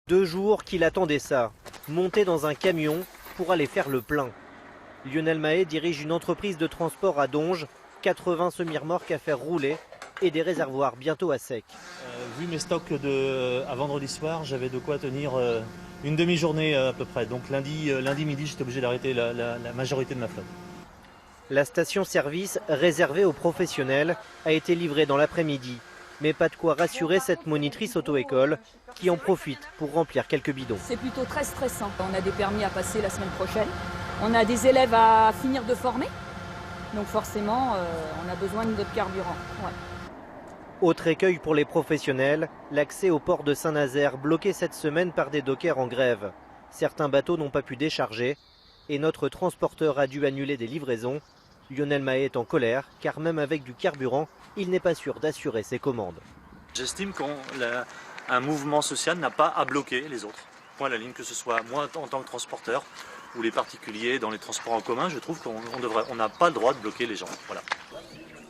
2 jours qu'il attendait ça, monter dans un camion pour aller faire le plein. Lionel Mahé dirige une entreprise de transport à Donges, 80 semi-remorques à faire rouler et des réservoirs bientôt à sec. Vu mes stocks à vendredi soir, j'avais de quoi tenir une demi-journée à peu près. Donc lundi midi, j'étais obligé d'arrêter la majorité de ma flotte. La station-service réservée aux professionnels a été livrée dans l'après-midi. Mais pas de quoi rassurer cette monitrice auto-école qui en profite pour remplir quelques bidons. C'est plutôt très stressant. On a des permis à passer la semaine prochaine. On a des élèves à finir de former. Donc forcément, on a besoin de notre carburant. Ouais. Autre écueil pour les professionnels, l'accès au port de Saint-Nazaire bloqué cette semaine par des dockers en grève. Certains bateaux n'ont pas pu décharger et notre transporteur a dû annuler des livraisons. Lionel Mahé est en colère car même avec du carburant, il n'est pas sûr d'assurer ses commandes. J'estime qu'un mouvement social n'a pas à bloquer les autres. Point à la ligne, que ce soit moi en tant que transporteur ou les particuliers dans les transports en commun, je trouve qu'on n'a pas le droit de bloquer les gens. Voilà.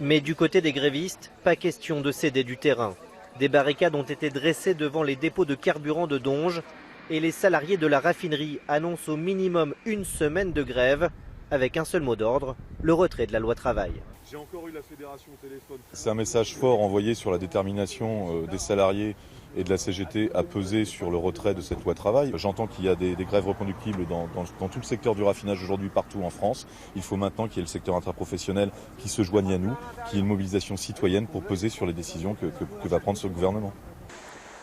Mais du côté des grévistes, pas question de céder du terrain. Des barricades ont été dressées devant les dépôts de carburant de Donges et les salariés de la raffinerie annoncent au minimum une semaine de grève avec un seul mot d'ordre, le retrait de la loi travail. J'ai encore eu la fédération au téléphone. C'est un message fort envoyé sur la détermination des salariés et de la CGT à peser sur le retrait de cette loi travail. J'entends qu'il y a des grèves reconductibles dans tout le secteur du raffinage aujourd'hui partout en France. Il faut maintenant qu'il y ait le secteur intraprofessionnel qui se joigne à nous, qu'il y ait une mobilisation citoyenne pour peser sur les décisions que va prendre ce gouvernement.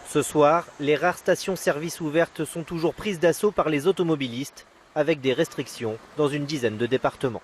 Ce soir, les rares stations-service ouvertes sont toujours prises d'assaut par les automobilistes avec des restrictions dans une dizaine de départements.